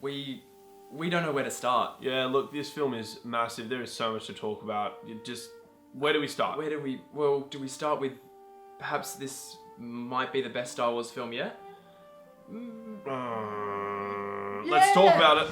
we don't know where to start. Yeah, look, this film is massive. There is so much to talk about. Where do we start? Do we start with perhaps this might be the best Star Wars film yet? Let's talk about it.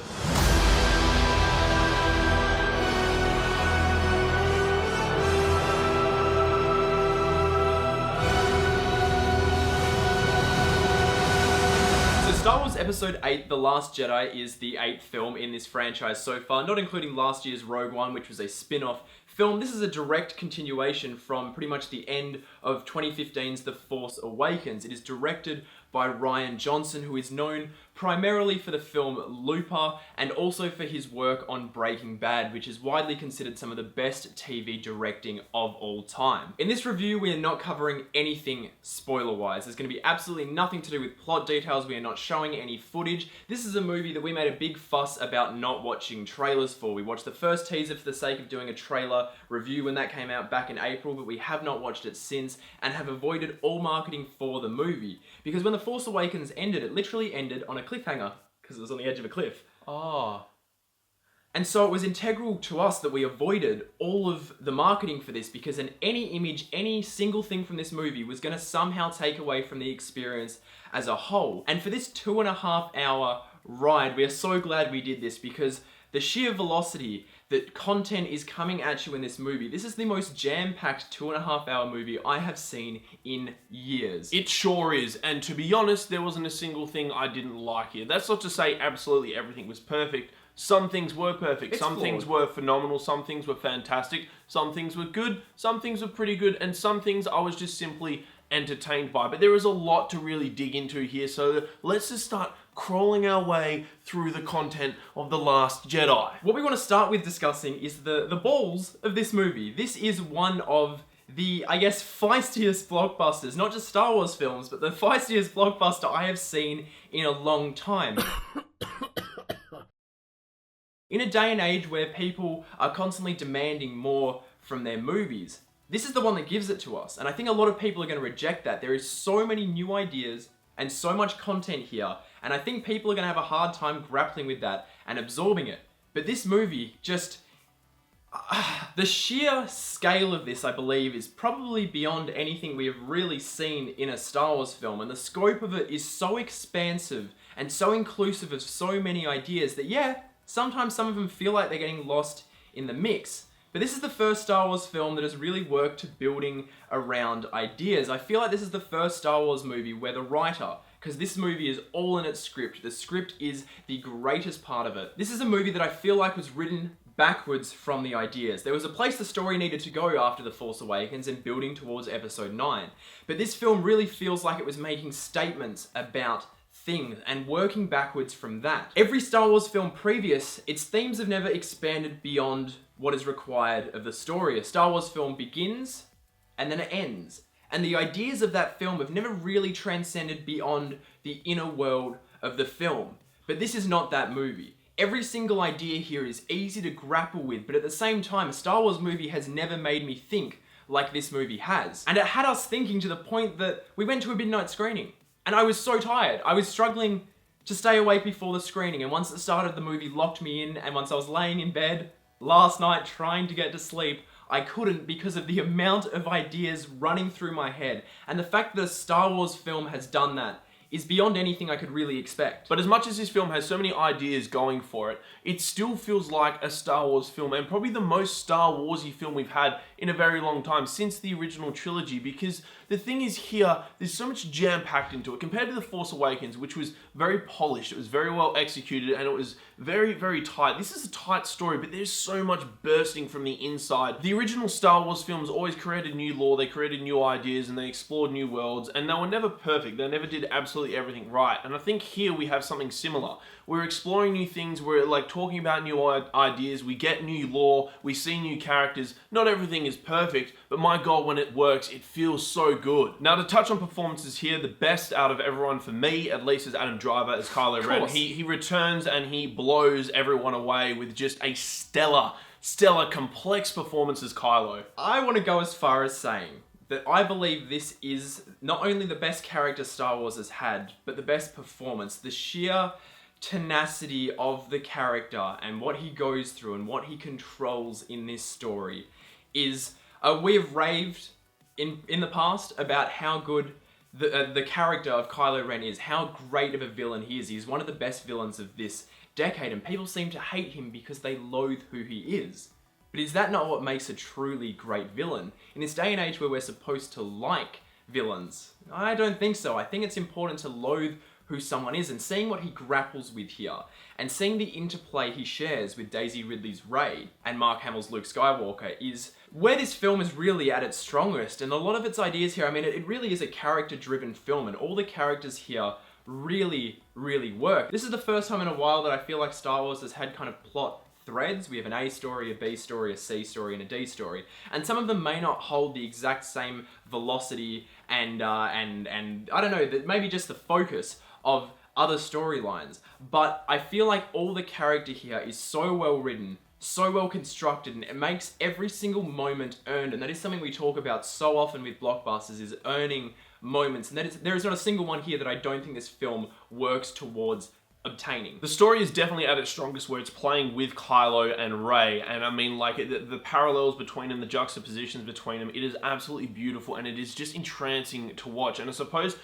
Star Wars Episode VIII, The Last Jedi, is the 8th film in this franchise so far, not including last year's Rogue One, which was a spin-off film. This is a direct continuation from pretty much the end of 2015's The Force Awakens. It is directed by Rian Johnson, who is known primarily for the film Looper and also for his work on Breaking Bad, which is widely considered some of the best TV directing of all time. In this review, we are not covering anything spoiler-wise. There's going to be absolutely nothing to do with plot details. We are not showing any footage. This is a movie that we made a big fuss about not watching trailers for. We watched the first teaser for the sake of doing a trailer review when that came out back in April, but we have not watched it since and have avoided all marketing for the movie. Because when The Force Awakens ended, it literally ended on a cliffhanger because it was on the edge of a cliff. Oh. And so it was integral to us that we avoided all of the marketing for this, because any image, any single thing from this movie was going to somehow take away from the experience as a whole. And for this 2.5 hour ride, we are so glad we did this, because the sheer velocity that content is coming at you in this movie, this is the most jam-packed 2.5 hour movie I have seen in years. It sure is, and to be honest, there wasn't a single thing I didn't like here. That's not to say absolutely everything was perfect. Some things were perfect, some things were phenomenal, some things were fantastic, some things were good, some things were pretty good, and some things I was just simply entertained by. But there is a lot to really dig into here, so let's just start crawling our way through the content of The Last Jedi. What we want to start with discussing is the balls of this movie. This is one of the, I guess, feistiest blockbusters, not just Star Wars films, but the feistiest blockbuster I have seen in a long time. In a day and age where people are constantly demanding more from their movies, this is the one that gives it to us. And I think a lot of people are going to reject that. There is so many new ideas and so much content here, and I think people are going to have a hard time grappling with that and absorbing it. But this movie just... the sheer scale of this, I believe, is probably beyond anything we have really seen in a Star Wars film, and the scope of it is so expansive and so inclusive of so many ideas that, yeah, sometimes some of them feel like they're getting lost in the mix. But this is the first Star Wars film that has really worked to building around ideas. I feel like this is the first Star Wars movie where the writer, because this movie is all in its script, the script is the greatest part of it. This is a movie that I feel like was written backwards from the ideas. There was a place the story needed to go after The Force Awakens and building towards Episode 9. But this film really feels like it was making statements about things and working backwards from that. Every Star Wars film previous, its themes have never expanded beyond what is required of the story. A Star Wars film begins and then it ends. And the ideas of that film have never really transcended beyond the inner world of the film. But this is not that movie. Every single idea here is easy to grapple with, but at the same time, a Star Wars movie has never made me think like this movie has. And it had us thinking to the point that we went to a midnight screening. And I was so tired. I was struggling to stay awake before the screening, and once it started, the movie locked me in, and once I was laying in bed last night trying to get to sleep, I couldn't because of the amount of ideas running through my head. And the fact that a Star Wars film has done that is beyond anything I could really expect. But as much as this film has so many ideas going for it, it still feels like a Star Wars film, and probably the most Star Warsy film we've had in a very long time, since the original trilogy, because the thing is here, there's so much jam-packed into it, compared to The Force Awakens, which was very polished, it was very well executed, and it was very, very tight. This is a tight story, but there's so much bursting from the inside. The original Star Wars films always created new lore, they created new ideas, and they explored new worlds, and they were never perfect, they never did absolutely everything right. And I think here we have something similar. We're exploring new things, we're like talking about new ideas, we get new lore, we see new characters. Not everything is perfect, but my God, when it works, it feels so good. Now to touch on performances here, the best out of everyone for me, at least, is Adam Driver as Kylo Ren. He returns and he blows everyone away with just a stellar, complex performance as Kylo. I want to go as far as saying that I believe this is not only the best character Star Wars has had, but the best performance. The sheer tenacity of the character and what he goes through and what he controls in this story is, we have raved in the past about how good the character of Kylo Ren is, how great of a villain he is. He's one of the best villains of this decade, and people seem to hate him because they loathe who he is. But is that not what makes a truly great villain? In this day and age where we're supposed to like villains, I don't think so. I think it's important to loathe who someone is, and seeing what he grapples with here, and seeing the interplay he shares with Daisy Ridley's Rey and Mark Hamill's Luke Skywalker is where this film is really at its strongest. And a lot of its ideas here, I mean, it really is a character-driven film, and all the characters here really, really work. This is the first time in a while that I feel like Star Wars has had kind of plot threads. We have an A story, a B story, a C story, and a D story. And some of them may not hold the exact same velocity and I don't know, that maybe just the focus of other storylines. But I feel like all the character here is so well written, so well constructed, and it makes every single moment earned. And that is something we talk about so often with blockbusters, is earning moments. And there is not a single one here that I don't think this film works towards obtaining. The story is definitely at its strongest where it's playing with Kylo and Rey, and I mean, like, the parallels between them, the juxtapositions between them, it is absolutely beautiful, and it is just entrancing to watch. And I suppose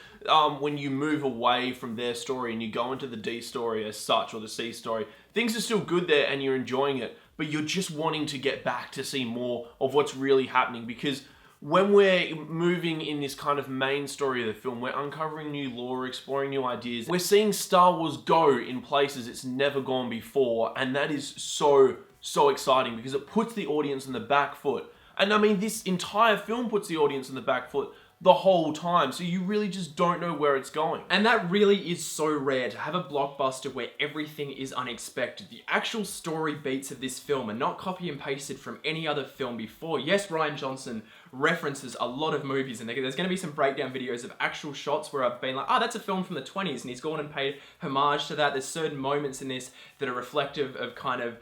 when you move away from their story and you go into the D story as such, or the C story, things are still good there and you're enjoying it, but you're just wanting to get back to see more of what's really happening, because when we're moving in this kind of main story of the film, we're uncovering new lore, exploring new ideas. We're seeing Star Wars go in places it's never gone before, and that is so, so exciting because it puts the audience on the back foot. And I mean, this entire film puts the audience on the back foot the whole time, so you really just don't know where it's going. And that really is so rare, to have a blockbuster where everything is unexpected. The actual story beats of this film are not copy and pasted from any other film before. Yes, Rian Johnson references a lot of movies, and there's going to be some breakdown videos of actual shots where I've been like, oh, that's a film from the 20s, and he's gone and paid homage to that. There's certain moments in this that are reflective of kind of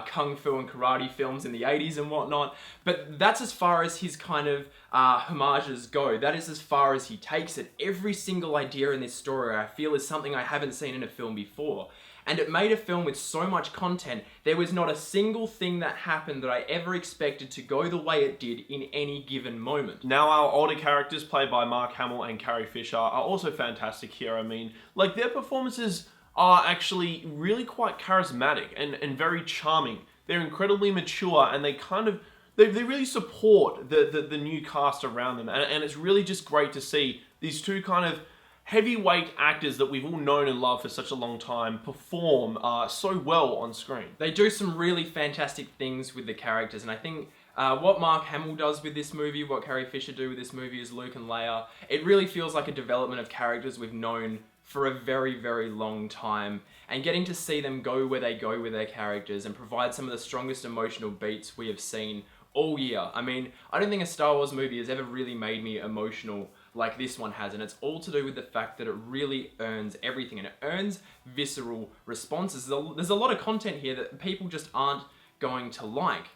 kung fu and karate films in the 80s and whatnot, but that's as far as his kind of homages go. That is as far as he takes it. Every single idea in this story I feel is something I haven't seen in a film before. And it made a film with so much content, there was not a single thing that happened that I ever expected to go the way it did in any given moment. Now, our older characters, played by Mark Hamill and Carrie Fisher, are also fantastic here. I mean, like, their performances are actually really quite charismatic and very charming. They're incredibly mature, and they kind of, they really support the new cast around them. And it's really just great to see these two kind of heavyweight actors that we've all known and loved for such a long time perform so well on screen. They do some really fantastic things with the characters, and I think what Mark Hamill does with this movie, what Carrie Fisher do with this movie as Luke and Leia, it really feels like a development of characters we've known for a very, very long time, and getting to see them go where they go with their characters and provide some of the strongest emotional beats we have seen all year. I mean, I don't think a Star Wars movie has ever really made me emotional like this one has, and it's all to do with the fact that it really earns everything, and it earns visceral responses. There's a lot of content here that people just aren't going to like,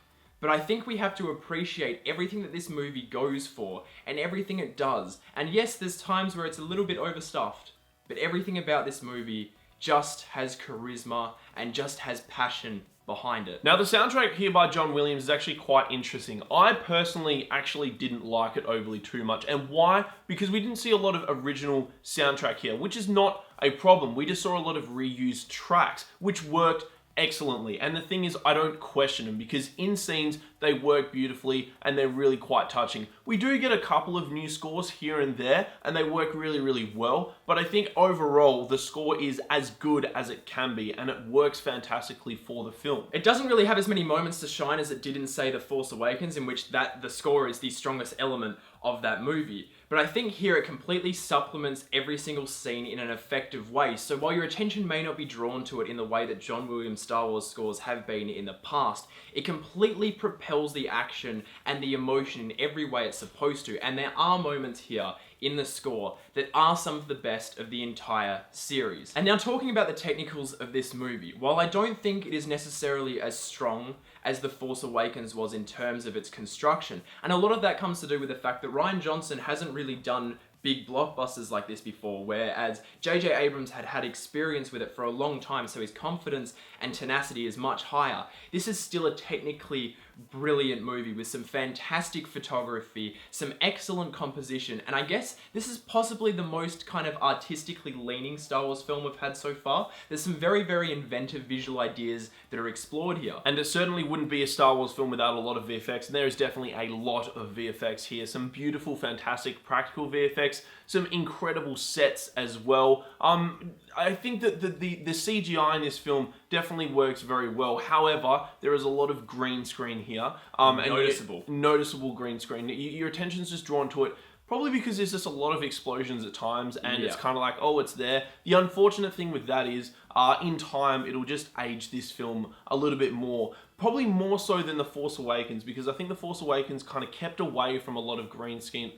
but I think we have to appreciate everything that this movie goes for and everything it does. And yes, there's times where it's a little bit overstuffed, but everything about this movie just has charisma and just has passion behind it. Now, the soundtrack here by John Williams is actually quite interesting. I personally actually didn't like it overly too much. And why? Because we didn't see a lot of original soundtrack here, which is not a problem. We just saw a lot of reused tracks, which worked excellently. And the thing is, I don't question them, because in scenes they work beautifully and they're really quite touching. We do get a couple of new scores here and there, and they work really, really well, but I think overall the score is as good as it can be, and it works fantastically for the film. It doesn't really have as many moments to shine as it did in, say, The Force Awakens, in which the score is the strongest element of that movie. But I think here it completely supplements every single scene in an effective way. So while your attention may not be drawn to it in the way that John Williams' Star Wars scores have been in the past, it completely propels the action and the emotion in every way it's supposed to. And there are moments here in the score that are some of the best of the entire series. And now, talking about the technicals of this movie, while I don't think it is necessarily as strong as The Force Awakens was in terms of its construction, and a lot of that comes to do with the fact that Rian Johnson hasn't really done big blockbusters like this before, whereas J.J. Abrams had had experience with it for a long time, so his confidence and tenacity is much higher. This is still a technically brilliant movie with some fantastic photography, some excellent composition, and I guess this is possibly the most kind of artistically leaning Star Wars film we've had so far. There's some very, very inventive visual ideas that are explored here. And it certainly wouldn't be a Star Wars film without a lot of VFX, and there is definitely a lot of VFX here. Some beautiful, fantastic practical VFX, some incredible sets as well. I think that the CGI in this film definitely works very well. However, there is a lot of green screen here. Noticeable green screen. Your attention's just drawn to it. Probably because there's just a lot of explosions at times, and it's kind of like, oh, it's there. The unfortunate thing with that is, in time, it'll just age this film a little bit more. Probably more so than The Force Awakens, because I think The Force Awakens kind of kept away from a lot of green screen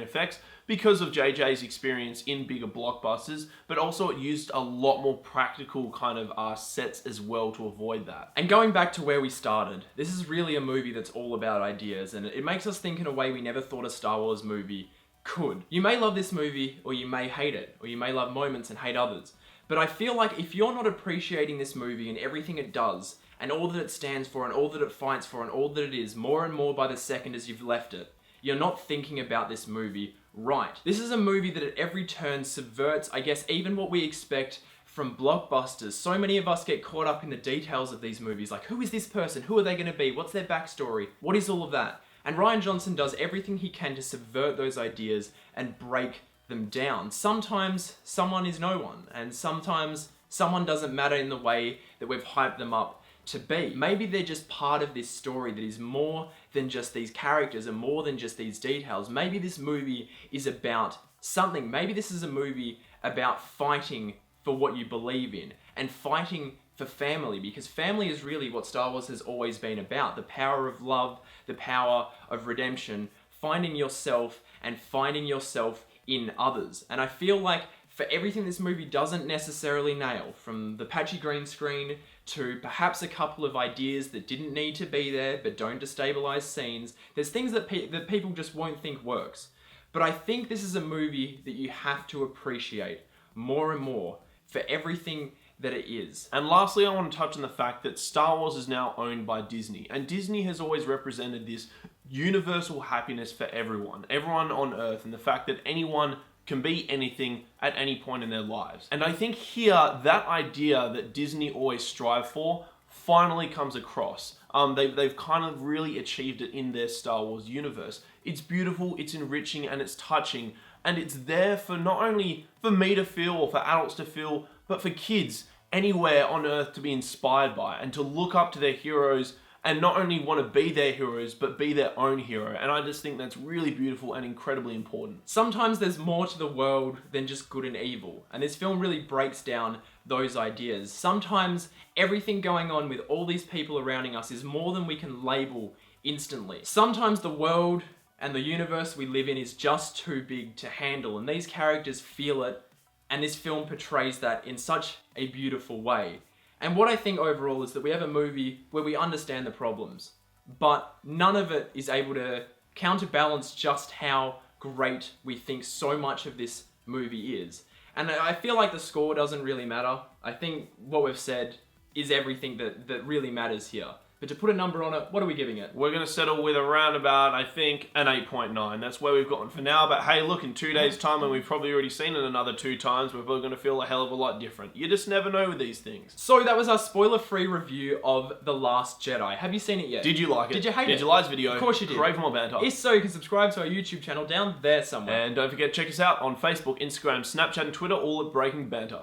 effects because of JJ's experience in bigger blockbusters, but also it used a lot more practical kind of sets as well to avoid that. And going back to where we started, this is really a movie that's all about ideas, and it makes us think in a way we never thought a Star Wars movie could. You may love this movie, or you may hate it, or you may love moments and hate others. But I feel like if you're not appreciating this movie and everything it does, and all that it stands for, and all that it fights for, and all that it is, more and more by the second as you've left it, you're not thinking about this movie right. This is a movie that at every turn subverts, I guess, even what we expect from blockbusters. So many of us get caught up in the details of these movies, like who is this person, who are they going to be, what's their backstory, what is all of that? And Rian Johnson does everything he can to subvert those ideas and break them down. Sometimes someone is no one, and sometimes someone doesn't matter in the way that we've hyped them up to be. Maybe they're just part of this story that is more than just these characters and more than just these details. Maybe this movie is about something. Maybe this is a movie about fighting for what you believe in and fighting for family, because family is really what Star Wars has always been about. The power of love, the power of redemption, finding yourself and finding yourself in others. And I feel like for everything this movie doesn't necessarily nail, from the patchy green screen to perhaps a couple of ideas that didn't need to be there but don't destabilize scenes, there's things that people just won't think works. But I think this is a movie that you have to appreciate more and more for everything that it is. And lastly, I want to touch on the fact that Star Wars is now owned by Disney, and Disney has always represented this universal happiness for everyone on Earth, and the fact that anyone can be anything at any point in their lives. And I think here, that idea that Disney always strive for finally comes across. They've kind of really achieved it in their Star Wars universe. It's beautiful, it's enriching, and it's touching, and it's there for not only for me to feel or for adults to feel, but for kids anywhere on Earth to be inspired by and to look up to their heroes and not only want to be their heroes, but be their own hero. And I just think that's really beautiful and incredibly important. Sometimes there's more to the world than just good and evil, and this film really breaks down those ideas. Sometimes everything going on with all these people surrounding us is more than we can label instantly. Sometimes the world and the universe we live in is just too big to handle, and these characters feel it, and this film portrays that in such a beautiful way. And what I think overall is that we have a movie where we understand the problems, but none of it is able to counterbalance just how great we think so much of this movie is. And I feel like the score doesn't really matter. I think what we've said is everything that really matters here. But to put a number on it, what are we giving it? We're going to settle with around about, I think, an 8.9. That's where we've gotten for now. But hey, look, in 2 days' time, and we've probably already seen it another 2 times, we're probably going to feel a hell of a lot different. You just never know with these things. So that was our spoiler-free review of The Last Jedi. Have you seen it yet? Did you like it? Did you hate it? Did you like this video? Of course you did. Crave more banter. If so, you can subscribe to our YouTube channel down there somewhere. And don't forget to check us out on Facebook, Instagram, Snapchat, and Twitter, all at Breaking Banter.